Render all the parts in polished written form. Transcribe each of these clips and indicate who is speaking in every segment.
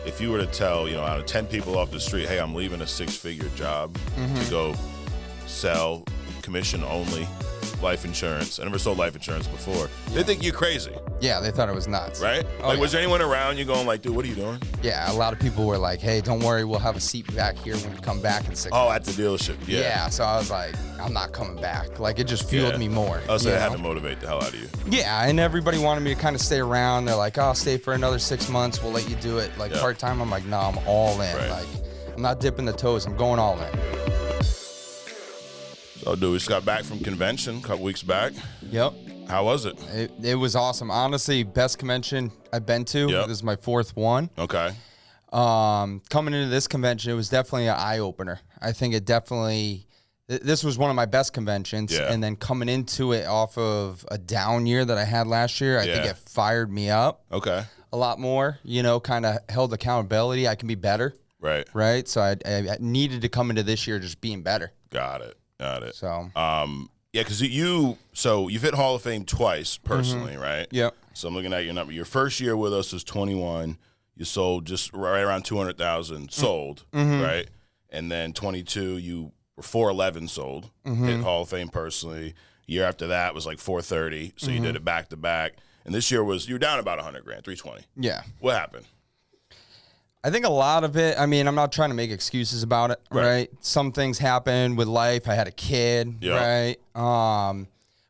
Speaker 1: if you were to tell, out of 10 people off the street, hey, I'm leaving a 6-figure job to go sell commission-only life insurance. I never sold life insurance before. They think you're crazy.
Speaker 2: Yeah, they thought it was nuts.
Speaker 1: Right? Was there anyone around you going like, dude, what are you doing?
Speaker 2: Yeah, a lot of people were like, hey, don't worry, we'll have a seat back here when you come back in 6 months.
Speaker 1: Oh, at the dealership. Yeah.
Speaker 2: So I was like, I'm not coming back. Like, it just fueled me more.
Speaker 1: Oh, so it had to motivate the hell out of you.
Speaker 2: Yeah, and everybody wanted me to kind of stay around. They're like, oh, I'll stay for another 6 months. We'll let you do it like part-time. I'm like, no, I'm all in.
Speaker 1: Right.
Speaker 2: Like, I'm not dipping the toes. I'm going all in.
Speaker 1: So, dude, we just got back from convention a couple weeks back.
Speaker 2: Yep.
Speaker 1: How was it?
Speaker 2: It was awesome. Honestly, best convention I've been to.
Speaker 1: Yep.
Speaker 2: This is my 4th one.
Speaker 1: Okay.
Speaker 2: Coming into this convention, it was definitely an eye-opener. I think it definitely... This was one of my best conventions, and then coming into it off of a down year that I had last year, I think it fired me up a lot more, kind of held accountability. I can be better. Right? So I needed to come into this year just being better.
Speaker 1: Got it.
Speaker 2: So,
Speaker 1: because you've hit Hall of Fame twice personally, right?
Speaker 2: Yep.
Speaker 1: So I'm looking at your number. Your first year with us was 21. You sold just right around 200,000 sold, right? And then 22, you were 411 sold. Hit Hall of Fame personally. Year after that was like 430. So you did it back to back. And this year you were down about 100 grand, 320.
Speaker 2: Yeah.
Speaker 1: What happened?
Speaker 2: I think a lot of it, I'm not trying to make excuses about it, right? Some things happen with life. I had a kid, right? But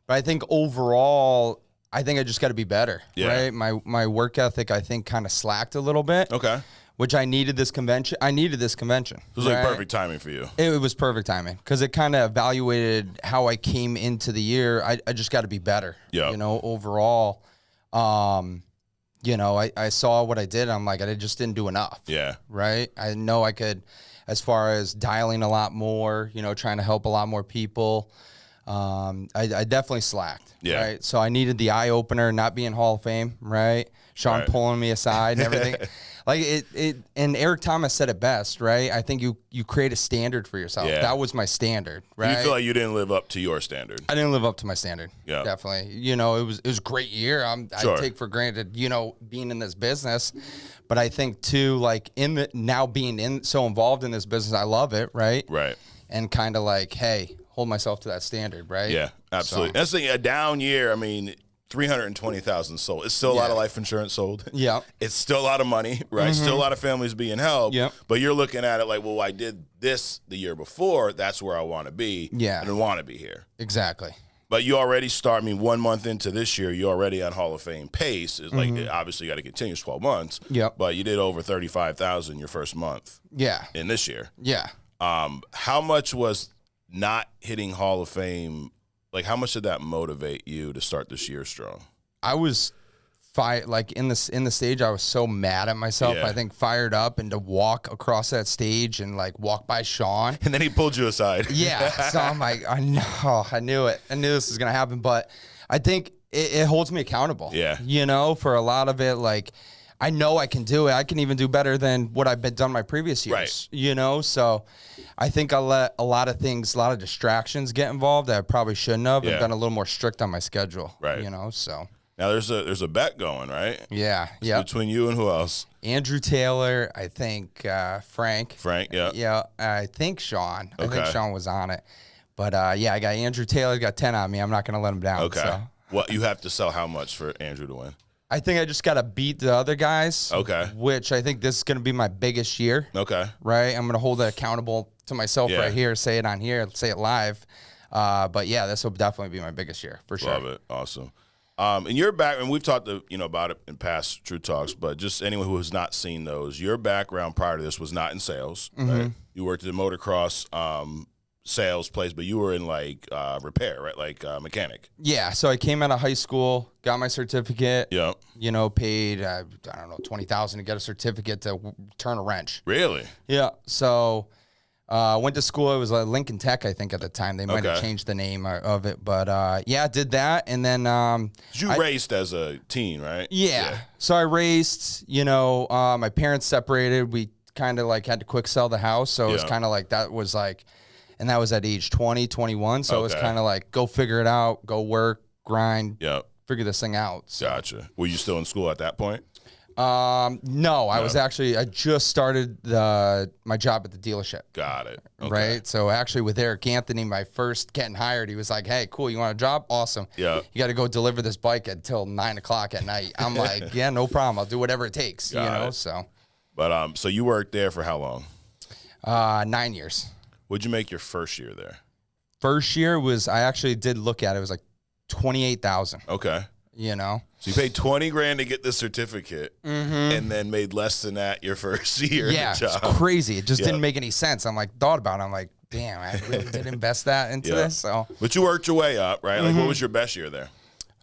Speaker 2: I think overall, I think I just got to be better, right? My work ethic, I think, kind of slacked a little bit.
Speaker 1: Okay.
Speaker 2: Which I needed this convention. It
Speaker 1: was like perfect timing for you.
Speaker 2: It was perfect timing because it kind of evaluated how I came into the year. I just got to be better, overall. I saw what I did. I'm like, I just didn't do enough.
Speaker 1: Yeah.
Speaker 2: Right. I know I could, as far as dialing a lot more, trying to help a lot more people. I definitely slacked.
Speaker 1: Yeah.
Speaker 2: Right. So I needed the eye opener, not being Hall of Fame. Right. Sean pulling me aside and everything. Like and Eric Thomas said it best, right? I think you create a standard for yourself.
Speaker 1: Yeah.
Speaker 2: That was my standard, right?
Speaker 1: You feel like you didn't live up to your standard.
Speaker 2: I didn't live up to my standard. Yeah, definitely. It was a great year. I take for granted, being in this business, but I think too, like being so involved in this business, I love it, right?
Speaker 1: Right.
Speaker 2: And kind of like, hey, hold myself to that standard, right?
Speaker 1: Yeah, absolutely. That's a down year. I mean, 320,000 sold. It's still a lot of life insurance sold.
Speaker 2: Yeah.
Speaker 1: It's still a lot of money, right? Still a lot of families being helped.
Speaker 2: Yep.
Speaker 1: But you're looking at it like, well, I did this the year before. That's where I want to be.
Speaker 2: Yeah.
Speaker 1: I don't want to be here.
Speaker 2: Exactly.
Speaker 1: But you already 1 month into this year, you're already on Hall of Fame pace. It's like, obviously, you got to continue 12 months.
Speaker 2: Yep.
Speaker 1: But you did over 35,000 your first month.
Speaker 2: Yeah.
Speaker 1: In this year.
Speaker 2: Yeah.
Speaker 1: How much was not hitting Hall of Fame? Like, how much did that motivate you to start this year strong?
Speaker 2: I was in the stage, I was so mad at myself.
Speaker 1: Yeah.
Speaker 2: I think fired up, and to walk across that stage and like walk by Sean.
Speaker 1: And then he pulled you aside.
Speaker 2: Yeah. So I'm like, I knew it. I knew this was gonna happen. But I think it holds me accountable.
Speaker 1: Yeah.
Speaker 2: For a lot of it, like I know I can do it. I can even do better than what I've been done my previous years. Right. So I think I let a lot of distractions get involved that I probably shouldn't have, and been a little more strict on my schedule.
Speaker 1: Right.
Speaker 2: So
Speaker 1: now there's a bet going, right?
Speaker 2: Yeah. Yeah.
Speaker 1: Between you and who else?
Speaker 2: Andrew Taylor, I think Frank.
Speaker 1: Frank, yeah.
Speaker 2: Yeah. I think Sean.
Speaker 1: Okay.
Speaker 2: I think Sean was on it. But I got Andrew Taylor, got 10 on me. I'm not gonna let him down.
Speaker 1: Okay.
Speaker 2: So.
Speaker 1: What you have to sell how much for Andrew to win?
Speaker 2: I think I just got to beat the other guys.
Speaker 1: Okay.
Speaker 2: Which I think this is going to be my biggest year.
Speaker 1: Okay.
Speaker 2: Right? I'm going to hold it accountable to myself right here, say it on here, say it live. But yeah, this will definitely be my biggest year for sure.
Speaker 1: Love it. Awesome. And your background, we've talked about it in past True Talks, but just anyone who has not seen those, your background prior to this was not in sales, right? You worked at a motocross sales place, but you were in like repair, right? Like mechanic.
Speaker 2: Yeah. So I came out of high school, got my certificate.
Speaker 1: Yep.
Speaker 2: Paid I don't know $20,000 to get a certificate to turn a wrench.
Speaker 1: Really?
Speaker 2: Yeah. So went to school. It was Lincoln Tech, I think, at the time. They might have changed the name of it, but yeah, did that, and then
Speaker 1: you raced as a teen, right?
Speaker 2: Yeah. So I raced. My parents separated. We kind of had to quick sell the house, so it was kind of that was and that was at age 20, 21. So it was kind of go figure it out, go work, grind, figure this thing out. So.
Speaker 1: Gotcha. Were you still in school at that point?
Speaker 2: No, I just started my job at the dealership.
Speaker 1: Got it. Okay.
Speaker 2: Right. So actually with Eric Anthony, my first getting hired, he was like, hey, cool. You want a job? Awesome.
Speaker 1: Yeah.
Speaker 2: You got to go deliver this bike until 9:00 at night. I'm like, yeah, no problem. I'll do whatever it takes,
Speaker 1: Got it.
Speaker 2: So.
Speaker 1: But, so you worked there for how long?
Speaker 2: 9 years.
Speaker 1: What'd you make your first year there?
Speaker 2: First year I actually did look at it. It was like $28,000.
Speaker 1: Okay.
Speaker 2: So
Speaker 1: you paid $20,000 to get the certificate, and then made less than that your first year.
Speaker 2: Yeah,
Speaker 1: in the job.
Speaker 2: It's crazy. It just didn't make any sense. I'm like, thought about it. I'm like, damn, I really did invest that into this. So,
Speaker 1: but you worked your way up, right? Like, what was your best year there?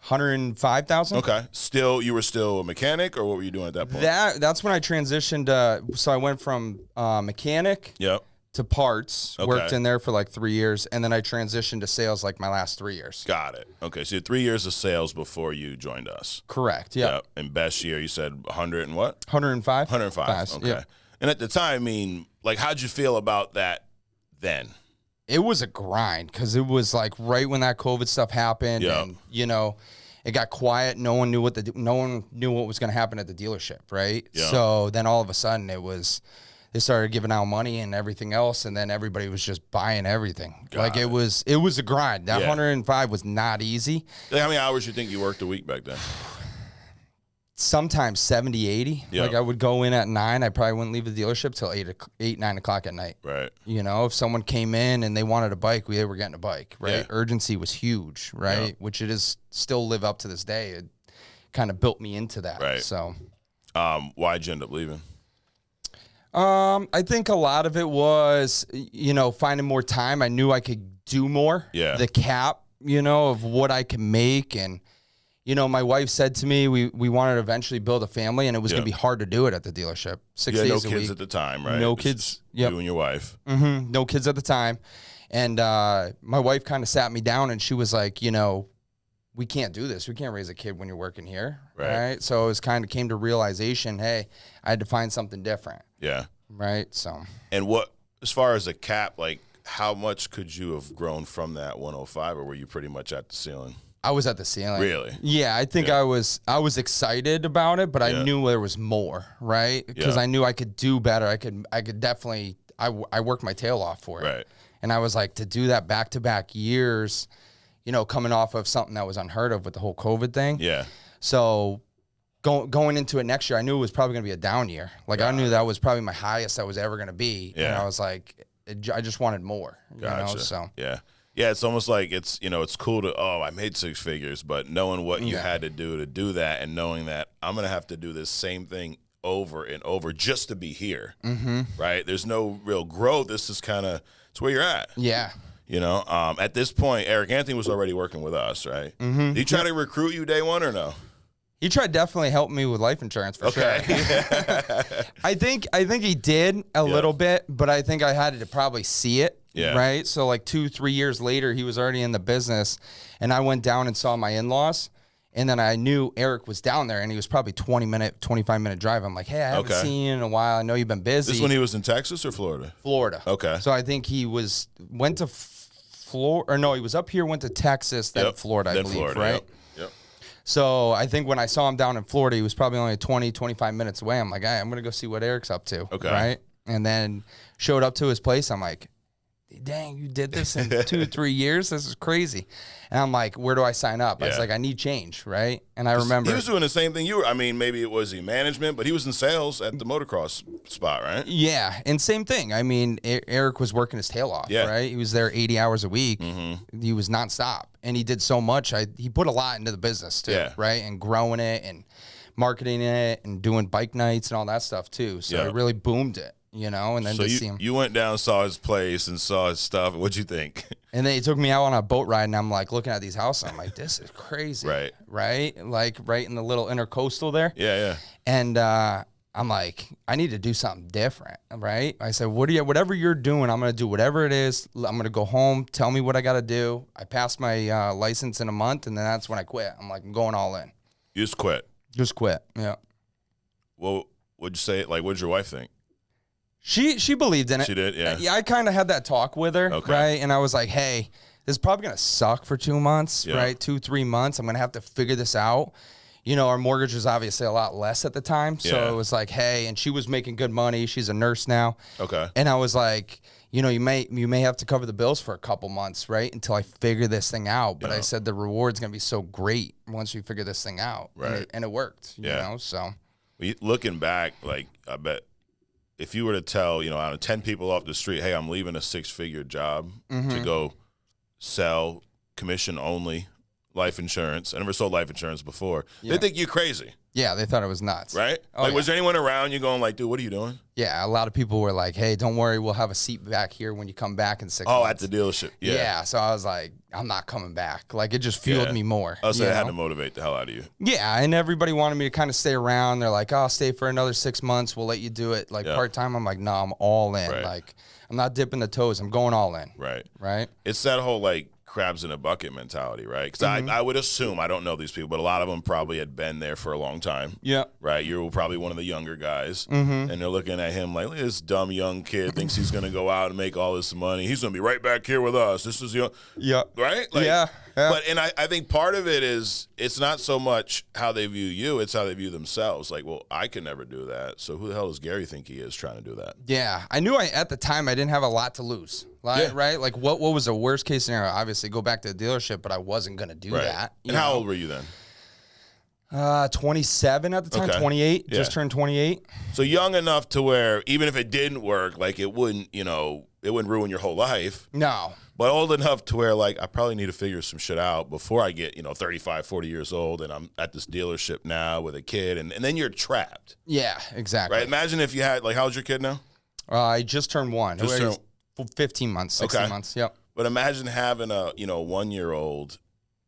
Speaker 2: 105,000.
Speaker 1: Okay. You were still a mechanic, or what were you doing at that point?
Speaker 2: That's when I transitioned. So I went from mechanic.
Speaker 1: Yep.
Speaker 2: To parts,
Speaker 1: Okay.
Speaker 2: worked in there for like 3 years, and then I transitioned to sales like my last 3 years.
Speaker 1: Got it. Okay, so you had 3 years of sales before you joined us.
Speaker 2: Correct, yeah.
Speaker 1: Yep. And best year, you said 100 and what?
Speaker 2: 105.
Speaker 1: 105, okay.
Speaker 2: Yep.
Speaker 1: And at the time, I mean, like, how'd you feel about that then?
Speaker 2: It was a grind because it was like right when that COVID stuff happened, and it got quiet. No one knew what was going to happen at the dealership, right?
Speaker 1: Yeah.
Speaker 2: So then all of a sudden they started giving out money and everything else, and then everybody was just buying everything. It was a grind. That 105 was not easy.
Speaker 1: How many hours you think you worked a week back then?
Speaker 2: Sometimes 70, 80.
Speaker 1: Yeah.
Speaker 2: Like I would go in at 9. I probably wouldn't leave the dealership till 9 o'clock at night.
Speaker 1: Right.
Speaker 2: If someone came in and they wanted a bike, they were getting a bike, right?
Speaker 1: Yeah.
Speaker 2: Urgency was huge, right?
Speaker 1: Yeah.
Speaker 2: Which it is still live up to this day. It kind of built me into that.
Speaker 1: Right.
Speaker 2: So,
Speaker 1: why'd you end up leaving?
Speaker 2: I think a lot of it was, finding more time. I knew I could do more.
Speaker 1: Yeah.
Speaker 2: The cap, of what I could make. And, my wife said to me, we wanted to eventually build a family, and it was going to be hard to do it at the dealership. 6 days a week.
Speaker 1: No kids at the time, right?
Speaker 2: No kids.
Speaker 1: Yep. You and your wife.
Speaker 2: Mm-hmm. No kids at the time. And my wife kind of sat me down, and she was like, we can't do this. We can't raise a kid when you're working here. Right. So it was kind of came to realization, hey, I had to find something different.
Speaker 1: Yeah.
Speaker 2: Right. So.
Speaker 1: And as far as a cap, like, how much could you have grown from that 105, or were you pretty much at the ceiling?
Speaker 2: I was at the ceiling.
Speaker 1: Really?
Speaker 2: Yeah, I think I was excited about it, but I knew there was more, right? Because I knew I could do better. I could definitely I worked my tail off for it.
Speaker 1: Right.
Speaker 2: And I was like, to do that back-to-back years, coming off of something that was unheard of with the whole COVID thing.
Speaker 1: Yeah.
Speaker 2: So going into it next year, I knew it was probably going to be a down year. Like, I knew that was probably my highest I was ever going to be. Yeah. And I was like, I just wanted more.
Speaker 1: Gotcha.
Speaker 2: So.
Speaker 1: Yeah. Yeah, it's almost like it's cool to, I made 6 figures, but knowing what you had to do that, and knowing that I'm going to have to do this same thing over and over just to be here, right? There's no real growth. This is it's where you're at.
Speaker 2: Yeah.
Speaker 1: At this point, Eric Anthony was already working with us, right? Mm-hmm. Did he try to recruit you day one or no?
Speaker 2: He tried definitely help me with life insurance for sure. I think he did a little bit, but I think I had to probably see it.
Speaker 1: Yeah.
Speaker 2: Right. So like 2-3 years later, he was already in the business, and I went down and saw my in-laws, and then I knew Eric was down there, and he was probably 25-minute drive. I'm like, hey, I haven't seen you in a while. I know you've been busy.
Speaker 1: This when he was in Texas or Florida?
Speaker 2: Florida.
Speaker 1: Okay.
Speaker 2: So I think he went to Florida, or no, he was up here, went to Texas, then Florida, I believe,
Speaker 1: Florida,
Speaker 2: right?
Speaker 1: Yep.
Speaker 2: So I think when I saw him down in Florida, he was probably only 20-25 minutes away. I'm like, hey, I'm going to go see what Eric's up to.
Speaker 1: Okay.
Speaker 2: Right. And then showed up to his place. I'm like, dang, you did this in 2-3 years? This is crazy. And I'm like, where do I sign up? I was like, I need change, right? And I remember
Speaker 1: he was doing the same thing you were. I mean, maybe it was in management, but he was in sales at the motocross spot, right?
Speaker 2: Yeah, and same thing. I mean, Eric was working his tail off, right? He was there 80 hours a week. Mm-hmm. He was nonstop, and he did so much. He put a lot into the business too, right? And growing it and marketing it and doing bike nights and all that stuff too. So it really boomed it. And then
Speaker 1: so
Speaker 2: see him.
Speaker 1: You went down, saw his place, and saw his stuff. What'd you think?
Speaker 2: And then he took me out on a boat ride, and I'm like looking at these houses. I'm like, this is crazy. Right? Like right in the little intercoastal there.
Speaker 1: Yeah.
Speaker 2: And I'm like, I need to do something different, right? I said, whatever you're doing, I'm going to do whatever it is. I'm going to go home. Tell me what I got to do. I passed my license in a month, and then that's when I quit. I'm like, I'm going all in.
Speaker 1: You just quit?
Speaker 2: Just quit, yeah.
Speaker 1: Well, what'd you say? Like, what'd your wife think?
Speaker 2: She believed in it.
Speaker 1: She did, yeah.
Speaker 2: Yeah, I kind of had that talk with her, right? And I was like, hey, this is probably going to suck for 2 months, right? 2-3 months. I'm going to have to figure this out. you know, our mortgage was obviously a lot less at the time. So
Speaker 1: Yeah.
Speaker 2: it was like, hey, and she was making good money. She's a nurse now.
Speaker 1: Okay.
Speaker 2: And I was like, you know, you may have to cover the bills for a couple months, right? Until I figure this thing out. But I said the reward's going to be so great once we figure this thing out.
Speaker 1: Right.
Speaker 2: And it worked, you know, so.
Speaker 1: Looking back, like, I bet if you were to tell, you know, out of 10 people off the street, hey, I'm leaving a 6-figure job to go sell commission-only life insurance. I never sold life insurance before. They think you're crazy.
Speaker 2: Yeah, they thought it was nuts.
Speaker 1: Right?
Speaker 2: Oh,
Speaker 1: was there anyone around you going like, dude, what are you doing?
Speaker 2: Yeah, a lot of people were like, hey, don't worry, we'll have a seat back here when you come back in 6 months.
Speaker 1: Oh, at the dealership. Yeah.
Speaker 2: So I was like, I'm not coming back. Like, it just fueled me more.
Speaker 1: Oh, so it had to motivate the hell out of you.
Speaker 2: Yeah, and everybody wanted me to kind of stay around. They're like, oh, I'll stay for another 6 months. We'll let you do it, like, part-time. I'm like, no, I'm all in.
Speaker 1: Right.
Speaker 2: Like, I'm not dipping the toes. I'm going all in.
Speaker 1: Right.
Speaker 2: Right?
Speaker 1: It's that whole, like, crabs in a bucket mentality, right? Because I would assume, I don't know these people, but a lot of them probably had been there for a long time.
Speaker 2: Yeah.
Speaker 1: Right? You're probably one of the younger guys, and they're looking at him like, look at this dumb young kid thinks he's going to go out and make all this money. He's going to be right back here with us. This is young.
Speaker 2: Yeah.
Speaker 1: Right? Like,
Speaker 2: yeah.
Speaker 1: But I think part of it is it's not so much how they view you, it's how they view themselves. Like, well, I can never do that. So who the hell does Gary think he is trying to do that?
Speaker 2: Yeah. I knew at the time I didn't have a lot to lose. Right? Like, what was the worst case scenario? Obviously, go back to the dealership, but I wasn't going to do that.
Speaker 1: And how old were you then?
Speaker 2: 27 at the time, 28. Just turned 28.
Speaker 1: So young enough to where even if it didn't work, like it wouldn't ruin your whole life.
Speaker 2: No.
Speaker 1: But old enough to where, like, I probably need to figure some shit out before I get, 35, 40 years old and I'm at this dealership now with a kid and then you're trapped.
Speaker 2: Yeah, exactly.
Speaker 1: Right? Imagine if you had, like, how's your kid now?
Speaker 2: I just turned 1. 15 months, 16 months. Yep.
Speaker 1: But imagine having a, 1-year-old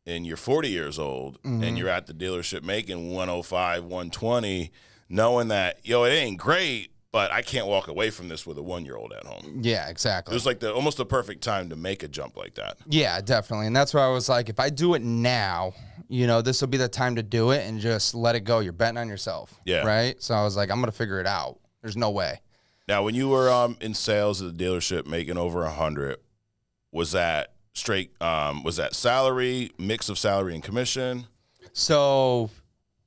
Speaker 1: and you're 40 years old and you're at the dealership making 105, 120, knowing that, it ain't great, but I can't walk away from this with a 1-year-old at home.
Speaker 2: Yeah, exactly.
Speaker 1: It was like almost the perfect time to make a jump like that.
Speaker 2: Yeah, definitely. And that's why I was like, if I do it now, this will be the time to do it and just let it go. You're betting on yourself.
Speaker 1: Yeah.
Speaker 2: Right? So I was like, I'm going to figure it out. There's no way.
Speaker 1: Now, when you were in sales at the dealership making over 100, was that straight, was that salary, mix of salary and commission?
Speaker 2: So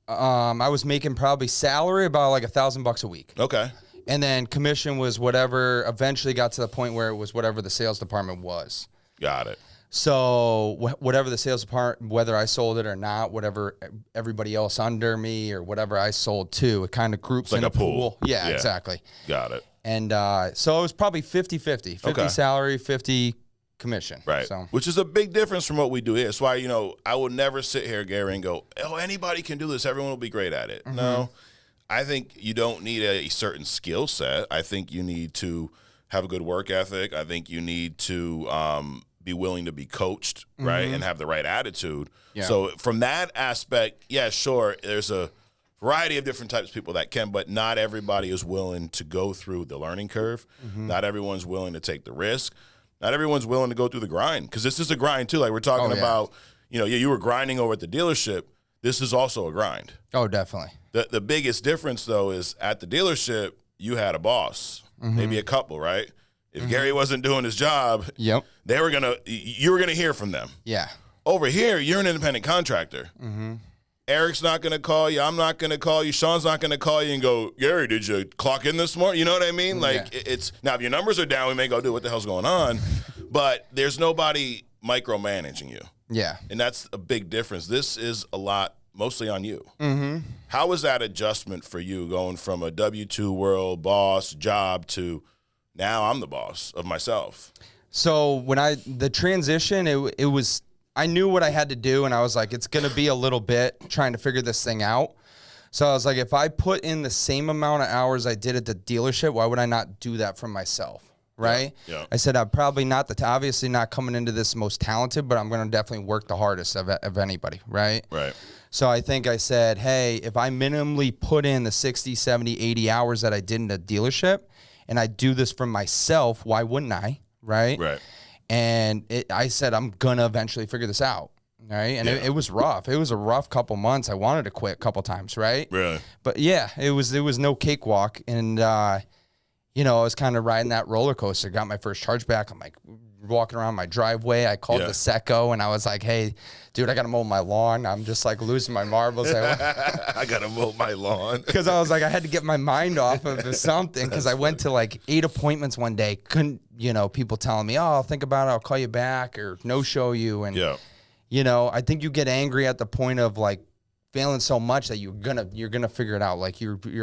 Speaker 2: I was making probably salary about like $1,000 a week.
Speaker 1: Okay.
Speaker 2: And then commission was whatever, eventually got to the point where it was whatever the sales department was.
Speaker 1: Got it.
Speaker 2: So whatever the sales department, whether I sold it or not, whatever everybody else under me or whatever I sold to, it kind of groups
Speaker 1: like
Speaker 2: in
Speaker 1: a pool.
Speaker 2: Yeah, exactly.
Speaker 1: Got it.
Speaker 2: And so it was probably 50-50. 50 salary, 50 commission.
Speaker 1: Right.
Speaker 2: So.
Speaker 1: Which is a big difference from what we do here. That's why, I will never sit here, Gary, and go, oh, anybody can do this. Everyone will be great at it. No. I think you don't need a certain skill set. I think you need to have a good work ethic. I think you need to be willing to be coached, right, and have the right attitude. Yeah. So from that aspect, yeah, sure, there's a variety of different types of people that can, but not everybody is willing to go through the learning curve. Not everyone's willing to take the risk. Not everyone's willing to go through the grind, because this is a grind too. Like we're talking about, you were grinding over at the dealership. This is also a grind.
Speaker 2: Oh, definitely.
Speaker 1: The biggest difference, though, is at the dealership, you had a boss, maybe a couple, right? If Gary wasn't doing his job, you were gonna hear from them.
Speaker 2: Yeah.
Speaker 1: Over here, you're an independent contractor. Eric's not gonna call you. I'm not gonna call you. Sean's not gonna call you and go, Gary, did you clock in this morning? You know what I mean? Like it's now if your numbers are down, we may go, dude, what the hell's going on? But there's nobody micromanaging you.
Speaker 2: Yeah.
Speaker 1: And that's a big difference. This is a lot mostly on you. How was that adjustment for you going from a W-2 world boss job to now I'm the boss of myself?
Speaker 2: So when the transition, it was, I knew what I had to do, and I was like, it's going to be a little bit trying to figure this thing out. So I was like, if I put in the same amount of hours I did at the dealership, why would I not do that for myself? Right?
Speaker 1: Yeah.
Speaker 2: I said, I'm probably not obviously not coming into this most talented, but I'm going to definitely work the hardest of anybody. Right?
Speaker 1: Right.
Speaker 2: So I think I said, hey, if I minimally put in the 60, 70, 80 hours that I did in the dealership, and I do this for myself, why wouldn't I? Right?
Speaker 1: Right.
Speaker 2: And I said, I'm going to eventually figure this out. Right. And it was rough. It was a rough couple months. I wanted to quit a couple times. Right.
Speaker 1: Really?
Speaker 2: But yeah, it was no cakewalk. And you know, I was kind of riding that roller coaster. Got my first chargeback. I'm like walking around my driveway. I called the Secco and I was like, hey, dude, I got to mow my lawn. I'm just like losing my marbles.
Speaker 1: I got to mow my lawn.
Speaker 2: Because I was like, I had to get my mind off of something because I went to like 8 appointments one day. Couldn't, you know, people telling me, oh, I'll think about it. I'll call you back or no show you. And, you know, I think you get angry at the point of like failing so much that you're gonna figure it out. Like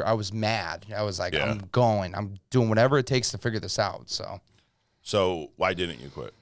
Speaker 2: I was mad. I was like, I'm doing whatever it takes to figure this out.
Speaker 1: So why didn't you quit?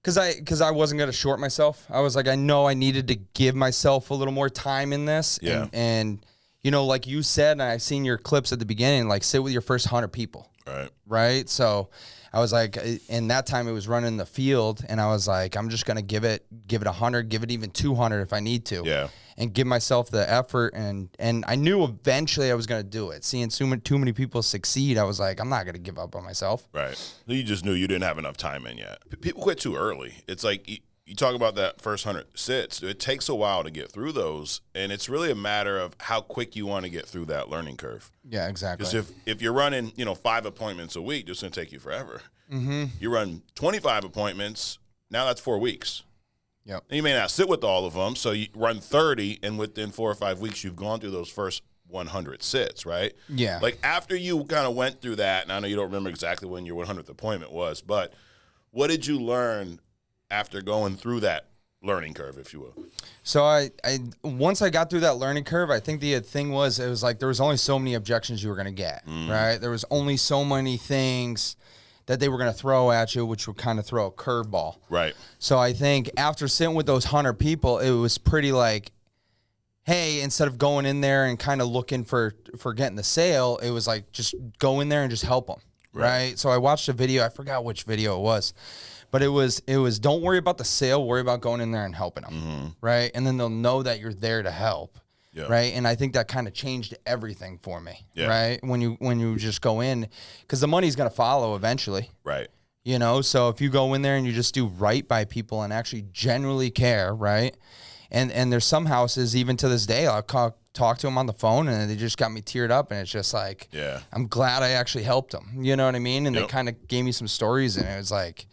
Speaker 2: Because I wasn't going to short myself. I was like, I know I needed to give myself a little more time in this.
Speaker 1: Yeah.
Speaker 2: And you know, like you said, and I've seen your clips at the beginning, like sit with your first 100 people.
Speaker 1: Right.
Speaker 2: Right. So I was like, in that time it was running the field, and I was like, I'm just going to give it 100, give it even 200 if I need to.
Speaker 1: Yeah.
Speaker 2: And give myself the effort. And I knew eventually I was going to do it. Seeing too many people succeed, I was like, I'm not going to give up on myself.
Speaker 1: Right. You just knew you didn't have enough time in yet. People quit too early. It's like you talk about that first 100 sits. It takes a while to get through those, and it's really a matter of how quick you want to get through that learning curve.
Speaker 2: Yeah, exactly.
Speaker 1: Because if you're running, 5 appointments a week, it's going to take you forever.
Speaker 2: Mm-hmm.
Speaker 1: You run 25 appointments, now that's 4 weeks.
Speaker 2: Yep.
Speaker 1: And you may not sit with all of them, so you run 30, and within 4 or 5 weeks, you've gone through those first 100 sits, right?
Speaker 2: Yeah.
Speaker 1: Like after you kind of went through that, and I know you don't remember exactly when your 100th appointment was, but what did you learn after going through that learning curve, if you will?
Speaker 2: So I once I got through that learning curve, I think the thing was, it was like there was only so many objections you were going to get, right? There was only so many things that they were going to throw at you, which would kind of throw a curveball.
Speaker 1: Right.
Speaker 2: So I think after sitting with those 100 people, it was pretty like, hey, instead of going in there and kind of looking for getting the sale, it was like just go in there and just help them, right? So I watched a video. I forgot which video it was. But it was don't worry about the sale, worry about going in there and helping them, right? And then they'll know that you're there to help, right? And I think that kind of changed everything for me, right? When you just go in, because the money's going to follow eventually,
Speaker 1: right?
Speaker 2: You know, so if you go in there and you just do right by people and actually genuinely care, right? And there's some houses, even to this day, I'll talk to them on the phone and they just got me teared up, and it's just like, I'm glad I actually helped them. You know what I mean? And they kind of gave me some stories, and it was like,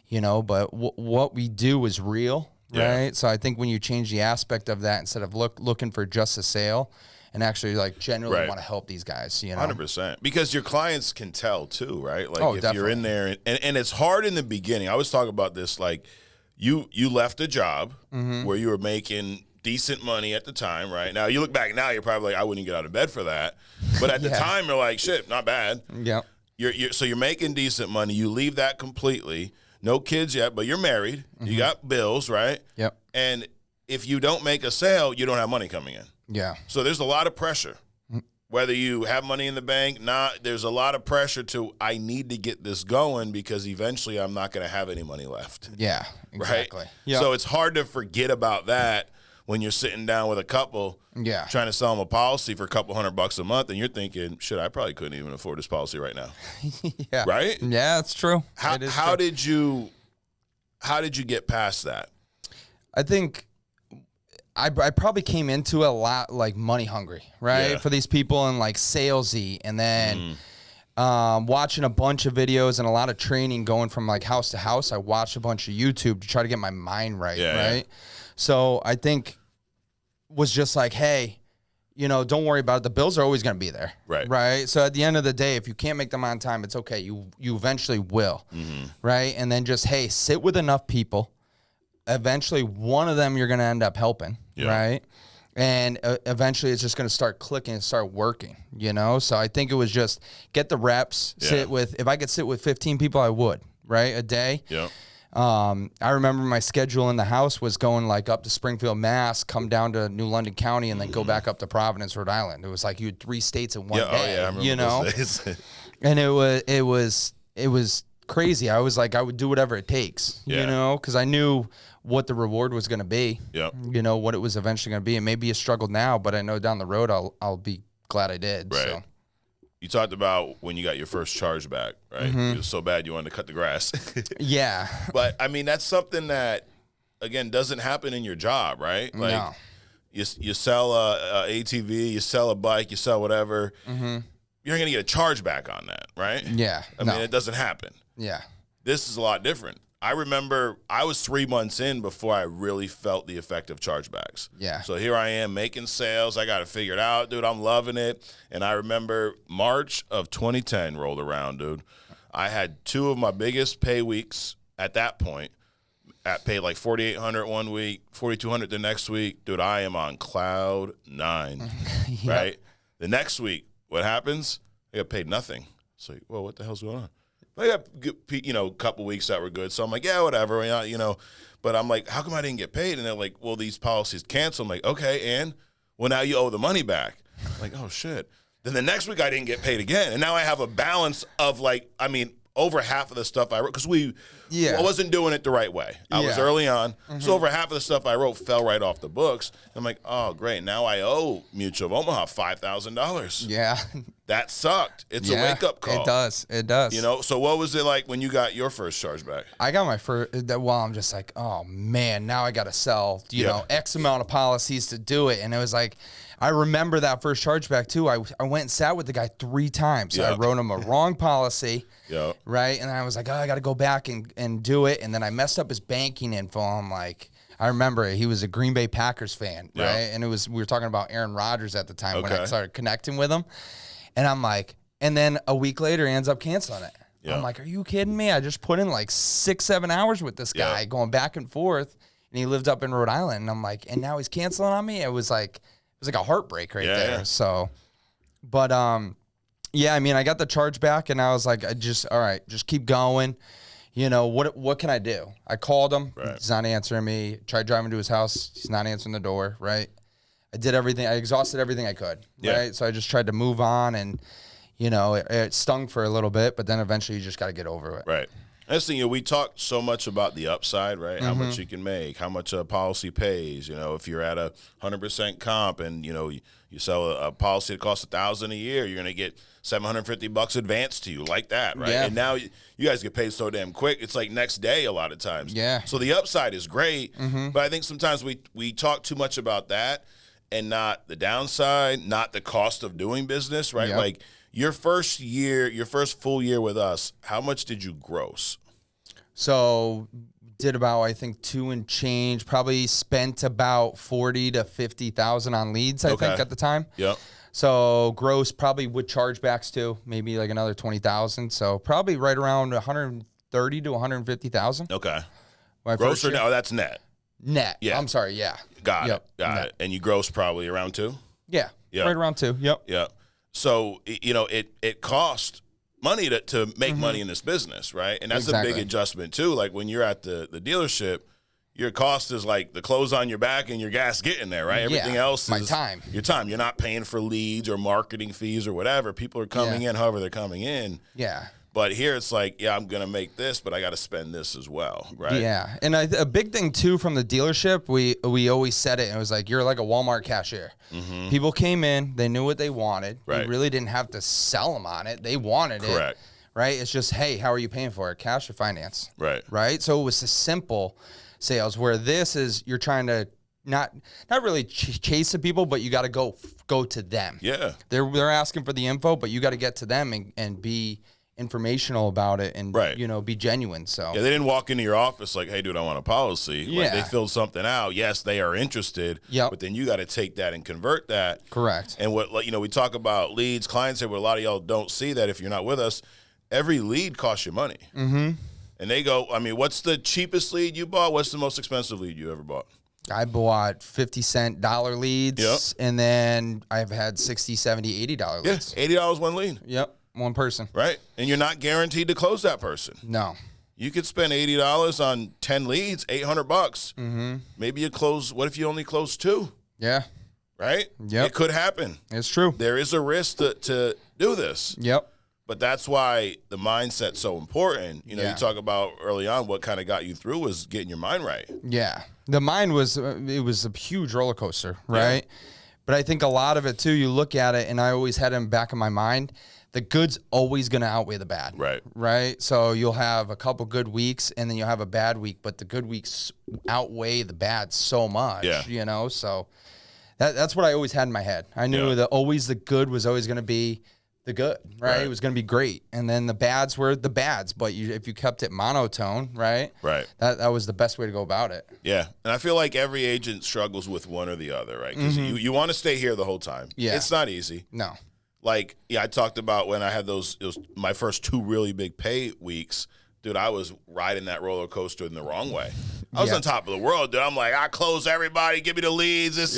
Speaker 2: you know, but what we do is real, right? So I think when you change the aspect of that, instead of looking for just a sale, and actually like generally want to help these guys, you know,
Speaker 1: 100%, because your clients can tell too, right? Like if
Speaker 2: definitely.
Speaker 1: you're in there, and it's hard in the beginning. I always talk about this, like you left a job where you were making decent money at the time, right? Now you look back now, you're probably like, I wouldn't get out of bed for that, but at the time you're like, shit, not bad.
Speaker 2: Yeah.
Speaker 1: So you're making decent money. You leave that completely. No kids yet, but you're married. You got bills, right?
Speaker 2: Yep.
Speaker 1: And if you don't make a sale, you don't have money coming in.
Speaker 2: Yeah.
Speaker 1: So there's a lot of pressure. Whether you have money in the bank, there's a lot of pressure to, I need to get this going because eventually I'm not going to have any money left.
Speaker 2: Yeah, exactly.
Speaker 1: Right?
Speaker 2: Yep.
Speaker 1: So it's hard to forget about that when you're sitting down with a couple trying to sell them a policy for a couple $100 a month, and you're thinking, shit, I probably couldn't even afford this policy right now.
Speaker 2: Yeah.
Speaker 1: Right?
Speaker 2: Yeah, it's true.
Speaker 1: How did you get past that?
Speaker 2: I think I probably came into it a lot like money hungry, right?
Speaker 1: Yeah.
Speaker 2: For these people, and like salesy, and then watching a bunch of videos and a lot of training going from like house to house. I watched a bunch of YouTube to try to get my mind right, right? So I think was just like, hey, you know, don't worry about it. The bills are always going to be there. Right. So at the end of the day, if you can't make them on time, it's okay. You eventually will. Right. And then just, hey, sit with enough people. Eventually, one of them you're going to end up helping. Right. And eventually it's just going to start clicking and start working, you know? So I think it was just get the reps, if I could sit with 15 people, I would, right? A day.
Speaker 1: Yeah.
Speaker 2: I remember my schedule in the house was going like up to Springfield, Mass, come down to New London County, and then go back up to Providence, Rhode Island. It was like you had 3 states in one day.
Speaker 1: Oh yeah, I remember
Speaker 2: you know,
Speaker 1: those days.
Speaker 2: And it was crazy. I was like, I would do whatever it takes, you know, because I knew what the reward was going to be. You know what it was eventually going to be. It may be a struggle now, but I know down the road I'll be glad I did.
Speaker 1: Right.
Speaker 2: So.
Speaker 1: You talked about when you got your first charge back, right? It was so bad you wanted to cut the grass.
Speaker 2: Yeah.
Speaker 1: But, I mean, that's something that, again, doesn't happen in your job, right? Like,
Speaker 2: no.
Speaker 1: you sell a ATV, you sell a bike, you sell whatever. you're going to get a chargeback on that, right?
Speaker 2: Yeah.
Speaker 1: I mean, it doesn't happen.
Speaker 2: Yeah.
Speaker 1: This is a lot different. I remember I was 3 months in before I really felt the effect of chargebacks.
Speaker 2: Yeah.
Speaker 1: So here I am making sales. I got to figure it out, dude. I'm loving it. And I remember March of 2010 rolled around, dude. I had 2 of my biggest pay weeks at that point. I paid like $4,800 one week, $4,200 the next week. Dude, I am on cloud 9,
Speaker 2: Yep.
Speaker 1: right? The next week, what happens? I got paid nothing. It's like, well, what the hell's going on? I got, a couple weeks that were good. So I'm like, yeah, whatever, But I'm like, how come I didn't get paid? And they're like, well, these policies canceled. I'm like, okay, and? Well, now you owe the money back. I'm like, oh, shit. Then the next week I didn't get paid again. And now I have a balance of over half of the stuff I wrote, because I wasn't doing it the right way. I was early on. So over half of the stuff I wrote fell right off the books. I'm like, oh, great. Now I owe Mutual of Omaha $5,000.
Speaker 2: Yeah.
Speaker 1: That sucked. It's a wake-up call.
Speaker 2: It does. It does.
Speaker 1: So what was it like when you got your first chargeback?
Speaker 2: I got my first, I'm just like, oh, man, now I got to sell, X amount of policies to do it. And it was like, I remember that first chargeback, too. I went and sat with the guy 3 times. I wrote him a wrong policy, right? And I was like, oh, I got to go back and do it. And then I messed up his banking info. I'm like, I remember he was a Green Bay Packers fan, right? And we were talking about Aaron Rodgers at the time when I started connecting with him. And I'm like, and then a week later, he ends up canceling it. I'm like, are you kidding me? I just put in like 6-7 hours with this guy going back and forth. And he lived up in Rhode Island. And I'm like, and now he's canceling on me? It was like a heartbreak right there. Yeah. So, but, I mean, I got the charge back and I was like, all right, just keep going. What can I do? I called him. Right. He's not answering me. Tried driving to his house. He's not answering the door. Right. I did everything. I exhausted everything I could. Yeah. Right. So I just tried to move on, and, it stung for a little bit, but then eventually you just got to get over it.
Speaker 1: Right. That's the thing, we talk so much about the upside, right? How much you can make, how much a policy pays. If you're at 100% comp and, you sell a policy that costs $1,000 a year, you're going to get $750 advanced to you like that, right? Yeah. And now you guys get paid so damn quick. It's like next day a lot of times. Yeah. So the upside is great, but I think sometimes we talk too much about that and not the downside, not the cost of doing business, right? Yep. Like your first full year with us, how much did you gross?
Speaker 2: So did about, I think, 2 and change, probably spent about 40 to 50,000 on leads, I think, at the time. Yep. So gross, probably with chargebacks too, maybe like another 20,000. So probably right around 130 to 150,000.
Speaker 1: Okay. Gross or no? That's net.
Speaker 2: Net. Yeah. I'm sorry. Yeah.
Speaker 1: Got it. And you gross probably around 2?
Speaker 2: Yeah. Yep. Right around 2. Yep.
Speaker 1: Yeah. So, it cost money to make money in this business, right? And that's a big adjustment too. Like when you're at the dealership, your cost is like the clothes on your back and your gas getting there, right? Everything else is your time. You're not paying for leads or marketing fees or whatever. People are coming in however they're coming in. Yeah. But here it's like, I'm going to make this, but I got to spend this as well, right? Yeah.
Speaker 2: And a big thing, too, from the dealership, we always said it. It was like, you're like a Walmart cashier. Mm-hmm. People came in. They knew what they wanted. Right. You really didn't have to sell them on it. They wanted it. Correct. Right? It's just, hey, how are you paying for it? Cash or finance? Right. Right? So it was a simple sales, where this is you're trying to not really chase the people, but you got to go to them. Yeah. They're asking for the info, but you got to get to them and be informational about it and be genuine. So
Speaker 1: they didn't walk into your office like, hey dude, I want a policy. Yeah. Like they filled something out. Yes, they are interested. Yeah. But then you got to take that and convert that. Correct. And what we talk about leads, clients say, what a lot of y'all don't see that if you're not with us, every lead costs you money. Mm-hmm. And they go, I mean, what's the cheapest lead you bought? What's the most expensive lead you ever bought?
Speaker 2: I bought 50-cent dollar leads, and then I've had $60, $70, $80 leads.
Speaker 1: Yeah, $80 one lead.
Speaker 2: Yep. One person.
Speaker 1: Right. And you're not guaranteed to close that person. No. You could spend $80 on 10 leads, $800. Mm-hmm. Maybe you close. What if you only close 2? Yeah. Right? Yep. It could happen.
Speaker 2: It's true.
Speaker 1: There is a risk to do this. Yep. But that's why the mindset's so important. You talk about early on what kind of got you through was getting your mind right.
Speaker 2: Yeah. The mind was it was a huge roller coaster, right? Yeah. But I think a lot of it, too, you look at it, and I always had it in the back of my mind, the good's always going to outweigh the bad. Right. Right? So you'll have a couple good weeks, and then you'll have a bad week, but the good weeks outweigh the bad so much, So that's what I always had in my head. I knew that always the good was always going to be the good, right? It was going to be great. And then the bads were the bads. But if you kept it monotone, right?
Speaker 1: Right.
Speaker 2: That was the best way to go about it.
Speaker 1: Yeah. And I feel like every agent struggles with one or the other, right? Because you want to stay here the whole time.
Speaker 2: Yeah.
Speaker 1: It's not easy.
Speaker 2: No.
Speaker 1: Like, I talked about when I had it was my first 2 really big pay weeks. Dude, I was riding that roller coaster in the wrong way. I was on top of the world, dude. I'm like, I close everybody, give me the leads.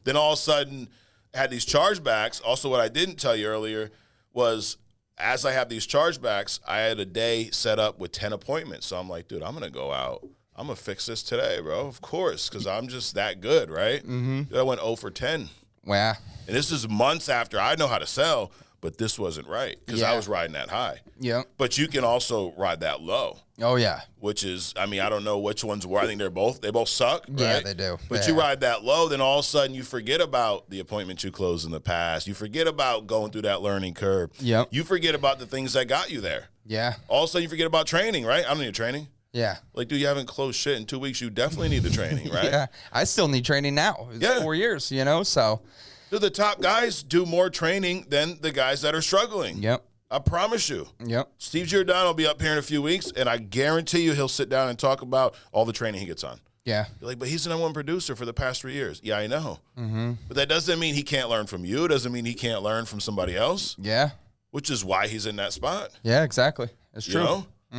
Speaker 1: Then all of a sudden, I had these chargebacks. Also, what I didn't tell you earlier was as I have these chargebacks, I had a day set up with 10 appointments. So I'm like, dude, I'm going to go out. I'm going to fix this today, bro. Of course, because I'm just that good, right? Dude, I went 0 for 10.
Speaker 2: Wow.
Speaker 1: And this is months after I know how to sell, but this wasn't right because I was riding that high.
Speaker 2: Yeah.
Speaker 1: But you can also ride that low.
Speaker 2: Oh, yeah.
Speaker 1: Which is, I mean, I don't know which ones were. I think they both suck, right?
Speaker 2: Yeah, they do.
Speaker 1: But you ride that low, then all of a sudden you forget about the appointments you closed in the past. You forget about going through that learning curve.
Speaker 2: Yep.
Speaker 1: You forget about the things that got you there.
Speaker 2: Yeah.
Speaker 1: All of a sudden you forget about training, right? I don't need training.
Speaker 2: Yeah.
Speaker 1: Like, dude, you haven't closed shit in 2 weeks. You definitely need the training, right?
Speaker 2: Yeah. I still need training now. It's 4 years, so.
Speaker 1: Dude, the top guys do more training than the guys that are struggling.
Speaker 2: Yep.
Speaker 1: I promise you.
Speaker 2: Yep.
Speaker 1: Steve Giordano will be up here in a few weeks, and I guarantee you he'll sit down and talk about all the training he gets on.
Speaker 2: Yeah.
Speaker 1: You're like, but he's the #1 producer for the past 3 years. Yeah, I know. But that doesn't mean he can't learn from you. It doesn't mean he can't learn from somebody else.
Speaker 2: Yeah.
Speaker 1: Which is why he's in that spot.
Speaker 2: Yeah, exactly. It's true.
Speaker 1: You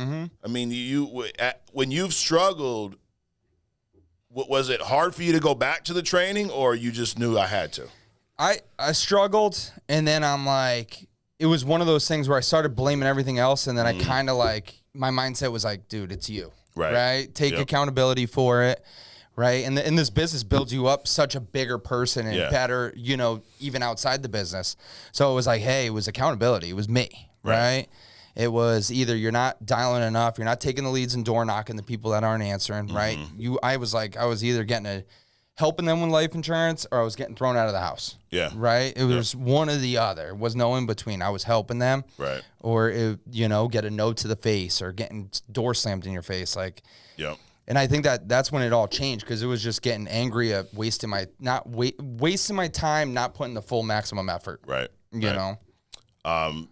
Speaker 1: know? I mean, when you've struggled, was it hard for you to go back to the training, or you just knew I had to?
Speaker 2: I struggled, and then I'm like, it was one of those things where I started blaming everything else, and then I kind of like, my mindset was like, dude, it's you. Right? Take accountability for it, right? And this business builds you up such a bigger person and better, even outside the business. So it was like, hey, it was accountability. It was me, right? It was either you're not dialing enough, you're not taking the leads and door knocking the people that aren't answering, right? I was either helping them with life insurance, or I was getting thrown out of the house. Yeah. Right? It was one or the other. There was no in between. I was helping them. Right. Or, get a no to the face or getting door slammed in your face. And I think that's when it all changed, because it was just getting angry at wasting my time, not putting the full maximum effort. Right. You know?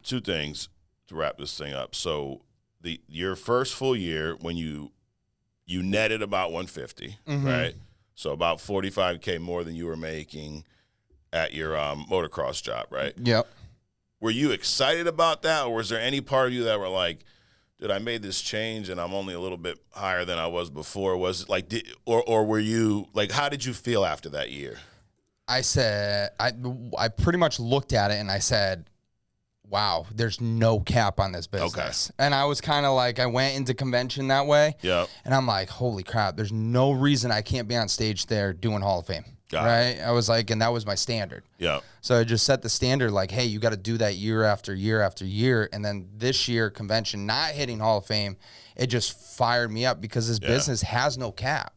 Speaker 1: 2 things to wrap this thing up. So your first full year when you netted about 150, right? So about $45K more than you were making at your motocross job, right?
Speaker 2: Yep.
Speaker 1: Were you excited about that, or was there any part of you that were like, dude, I made this change and I'm only a little bit higher than I was before? Was it like, or were you like, how did you feel after that year?
Speaker 2: I said, I pretty much looked at it and I said, wow, there's no cap on this business. Okay. And I was kind of like, I went into convention that way. Yeah. And I'm like, holy crap, there's no reason I can't be on stage there doing Hall of Fame. Right? I was like, and that was my standard. Yeah. So I just set the standard like, hey, you got to do that year after year after year. And then this year, convention not hitting Hall of Fame, it just fired me up because this business has no cap.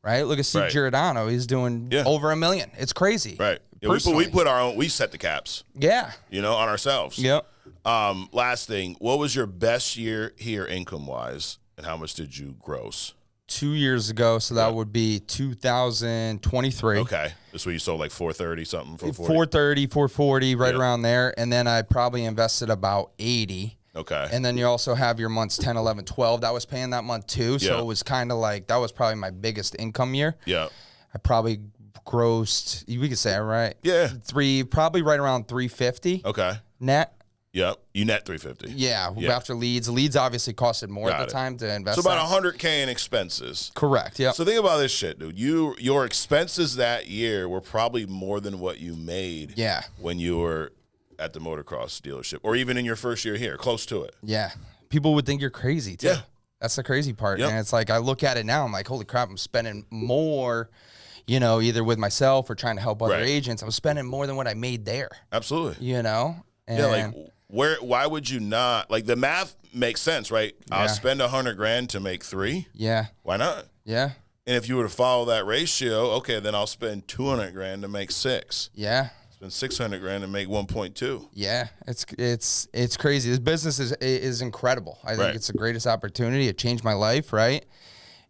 Speaker 2: Right? Look at Steve Giordano. He's doing over $1 million. It's crazy. Right.
Speaker 1: Yeah, we put our own, we set the caps. Yeah. On ourselves. Yep. Last thing, what was your best year here income-wise, and how much did you gross?
Speaker 2: 2 years ago, so that would be 2023.
Speaker 1: Okay. This where you sold like 430 something, 440?
Speaker 2: 430, 440, right around there. And then I probably invested about 80. Okay. And then you also have your months 10, 11, 12. That was paying that month too. So it was kind of like, that was probably my biggest income year. Yeah. I probably grossed, we could say it right. Yeah. Probably right around 350. Okay. Net.
Speaker 1: Yep. You net 350.
Speaker 2: Yeah. After leads. Leads obviously costed more at the time to invest.
Speaker 1: So about 100K in expenses.
Speaker 2: Correct. Yeah.
Speaker 1: So think about this shit, dude. Your expenses that year were probably more than what you made. Yeah. When you were at the motocross dealership, or even in your first year here, close to it.
Speaker 2: Yeah. People would think you're crazy too. Yeah. That's the crazy part. Yep. And it's like, I look at it now, I'm like, holy crap, I'm spending more, either with myself or trying to help other agents. I'm spending more than what I made there.
Speaker 1: Absolutely.
Speaker 2: And
Speaker 1: like why would you not, like, the math makes sense, right? Yeah. I'll spend $100,000 to make 3. Yeah. Why not? Yeah. And if you were to follow that ratio, okay, then I'll spend $200,000 to make 6. Yeah. Spend $600,000 to make 1.2.
Speaker 2: Yeah, it's crazy. This business is incredible. I think it's the greatest opportunity. It changed my life, right?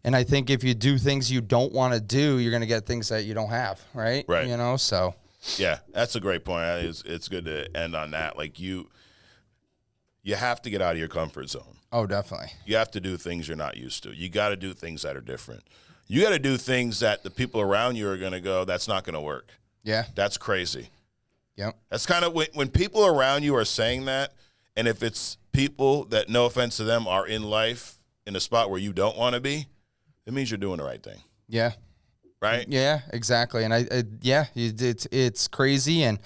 Speaker 2: And I think if you do things you don't want to do, you're going to get things that you don't have, right? Right. So.
Speaker 1: Yeah, that's a great point. It's good to end on that. Like you have to get out of your comfort zone.
Speaker 2: Oh, definitely.
Speaker 1: You have to do things you're not used to. You got to do things that are different. You got to do things that the people around you are going to go, that's not going to work.
Speaker 2: Yeah.
Speaker 1: That's crazy.
Speaker 2: Yep.
Speaker 1: That's kind of when people around you are saying that, and if it's people that, no offense to them, are in life in a spot where you don't want to be, it means you're doing the right thing.
Speaker 2: Yeah.
Speaker 1: Right?
Speaker 2: Yeah, exactly. And it's crazy, and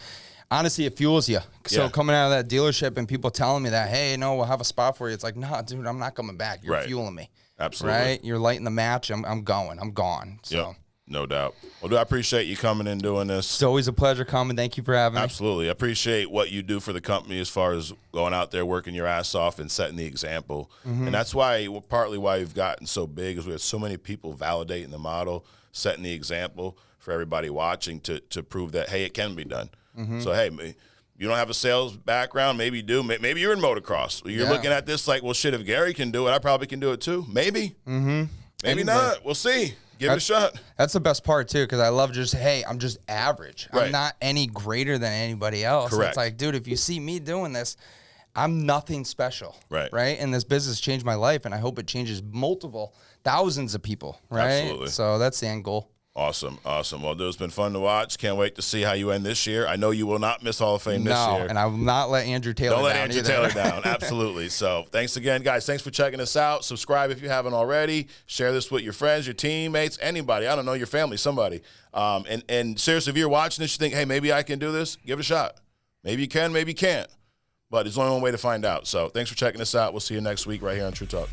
Speaker 2: honestly, it fuels you. So coming out of that dealership and people telling me that, hey, no, we'll have a spot for you. It's like, nah, dude, I'm not coming back. You're fueling me.
Speaker 1: Absolutely.
Speaker 2: Right? You're lighting the match. I'm going. I'm gone. So.
Speaker 1: Yep. No doubt. Well, dude, I appreciate you coming and doing this.
Speaker 2: It's always a pleasure coming. Thank you for having me.
Speaker 1: Absolutely. I appreciate what you do for the company as far as going out there, working your ass off and setting the example. Mm-hmm. And that's partly why we've gotten so big, is we have so many people validating the model, setting the example for everybody watching to prove that, hey, it can be done. Mm-hmm. So, hey, you don't have a sales background, maybe you do. Maybe you're in motocross. You're looking at this like, well, shit, if Gary can do it, I probably can do it too. Maybe. Mm-hmm. Maybe not. We'll see. Give it a shot.
Speaker 2: That's the best part, too, because I love just, hey, I'm just average.
Speaker 1: Right.
Speaker 2: I'm not any greater than anybody else.
Speaker 1: Correct.
Speaker 2: It's like, dude, if you see me doing this, I'm nothing special.
Speaker 1: Right.
Speaker 2: Right? And this business changed my life, and I hope it changes thousands of people. Right?
Speaker 1: Absolutely.
Speaker 2: So that's the end goal.
Speaker 1: Awesome. Well, dude, it's been fun to watch. Can't wait to see how you end this year. I know you will not miss Hall of Fame this year.
Speaker 2: No, and I will not let Andrew Taylor down.
Speaker 1: Don't let Andrew Taylor down. Absolutely. So thanks again, guys. Thanks for checking us out. Subscribe if you haven't already. Share this with your friends, your teammates, anybody. I don't know, your family, somebody. And seriously, if you're watching this, you think, hey, maybe I can do this, give it a shot. Maybe you can, maybe you can't. But there's only one way to find out. So thanks for checking us out. We'll see you next week right here on True Talk.